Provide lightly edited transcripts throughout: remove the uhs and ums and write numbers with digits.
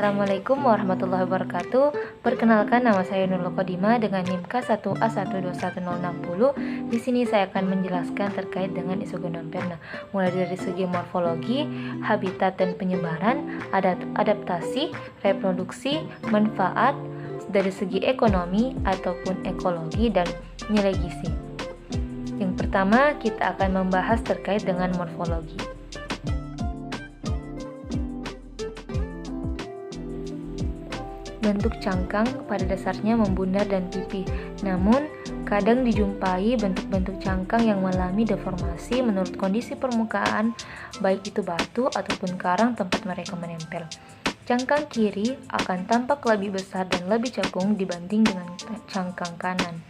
Assalamualaikum warahmatullahi wabarakatuh. Perkenalkan, nama saya Nurul Qodima dengan NIM K1A121060. Di sini saya akan menjelaskan terkait dengan isu genom perna, mulai dari segi morfologi, habitat dan penyebaran, adaptasi, reproduksi, manfaat, dari segi ekonomi ataupun ekologi, dan nilai gizi. Yang pertama, kita akan membahas terkait dengan morfologi. Bentuk cangkang pada dasarnya membundar dan pipih, namun kadang dijumpai bentuk-bentuk cangkang yang mengalami deformasi menurut kondisi permukaan, baik itu batu ataupun karang tempat mereka menempel. Cangkang kiri akan tampak lebih besar dan lebih cekung dibanding dengan cangkang kanan.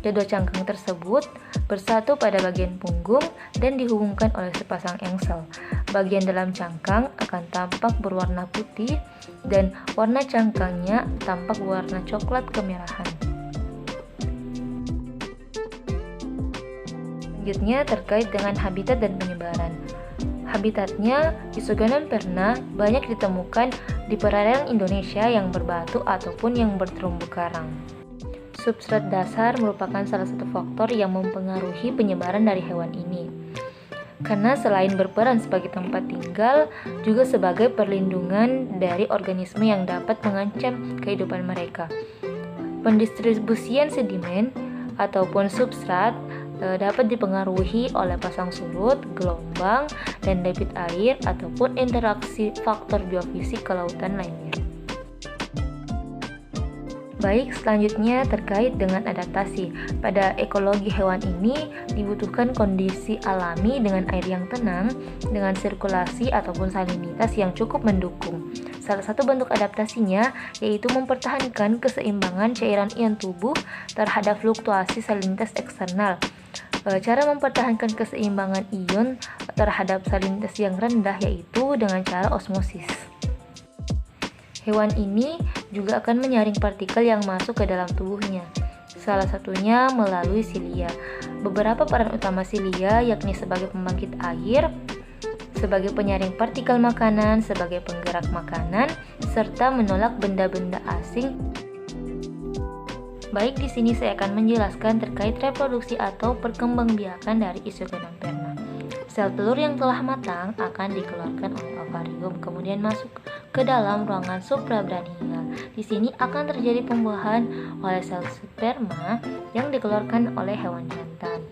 Kedua cangkang tersebut bersatu pada bagian punggung dan dihubungkan oleh sepasang engsel. Bagian dalam cangkang akan tampak berwarna putih dan warna cangkangnya tampak berwarna coklat kemerahan. Selanjutnya terkait dengan habitat dan penyebaran. Habitatnya, Isogenon perna banyak ditemukan di perairan Indonesia yang berbatu ataupun yang berterumbu karang. Substrat dasar merupakan salah satu faktor yang mempengaruhi penyebaran dari hewan ini. Karena selain berperan sebagai tempat tinggal, juga sebagai perlindungan dari organisme yang dapat mengancam kehidupan mereka. Pendistribusian sedimen ataupun substrat dapat dipengaruhi oleh pasang surut, gelombang, dan debit air ataupun interaksi faktor biofisik kelautan lainnya. Baik, selanjutnya terkait dengan adaptasi. Pada ekologi hewan ini dibutuhkan kondisi alami dengan air yang tenang, dengan sirkulasi ataupun salinitas yang cukup mendukung. Salah satu bentuk adaptasinya yaitu mempertahankan keseimbangan cairan ion tubuh terhadap fluktuasi salinitas eksternal. Cara mempertahankan keseimbangan ion terhadap salinitas yang rendah yaitu dengan cara osmosis. Hewan ini juga akan menyaring partikel yang masuk ke dalam tubuhnya, salah satunya melalui silia. Beberapa peran utama silia yakni sebagai pembangkit air, sebagai penyaring partikel makanan, sebagai penggerak makanan, serta menolak benda-benda asing. Baik, di sini saya akan menjelaskan terkait reproduksi atau perkembangbiakan dari Isogenon perna. Sel telur yang telah matang akan dikeluarkan oleh ovarium, kemudian masuk ke dalam ruangan suprabranial. Di sini akan terjadi pembuahan oleh sel sperma yang dikeluarkan oleh hewan jantan.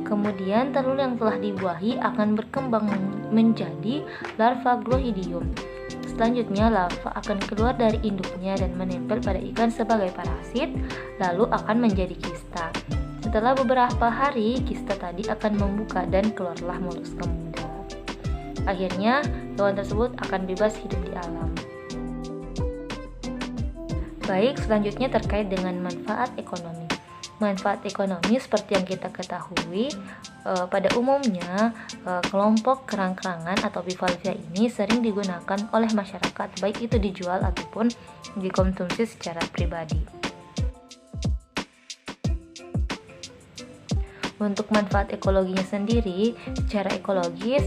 Kemudian telur yang telah dibuahi akan berkembang menjadi larva glohidium. Selanjutnya larva akan keluar dari induknya dan menempel pada ikan sebagai parasit, lalu akan menjadi kista. Setelah beberapa hari, kista tadi akan membuka dan keluarlah moluska muda. Akhirnya, hewan tersebut akan bebas hidup di alam. Baik, selanjutnya terkait dengan manfaat ekonomi. Manfaat ekonomi seperti yang kita ketahui, pada umumnya kelompok kerang-kerangan atau bivalvia ini sering digunakan oleh masyarakat, baik itu dijual ataupun dikonsumsi secara pribadi. Untuk manfaat ekologinya sendiri, secara ekologis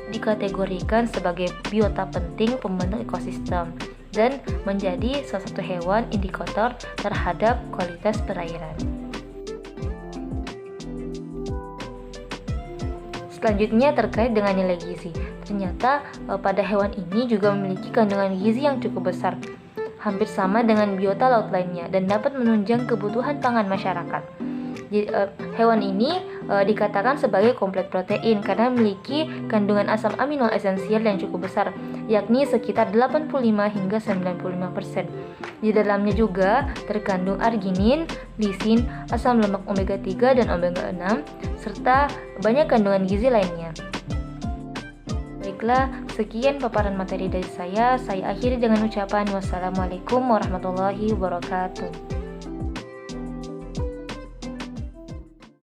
dikategorikan sebagai biota penting pembentuk ekosistem dan menjadi salah satu hewan indikator terhadap kualitas perairan. Selanjutnya terkait dengan nilai gizi. Ternyata pada hewan ini juga memiliki kandungan gizi yang cukup besar, hampir sama dengan biota laut lainnya dan dapat menunjang kebutuhan pangan masyarakat. Hewan ini dikatakan sebagai komplit protein karena memiliki kandungan asam amino esensial yang cukup besar, yakni sekitar 85 hingga 95%. Di dalamnya juga terkandung arginin, lisin, asam lemak omega 3 dan omega 6, serta banyak kandungan gizi lainnya. Baiklah, sekian paparan materi dari saya akhiri dengan ucapan wassalamualaikum warahmatullahi wabarakatuh.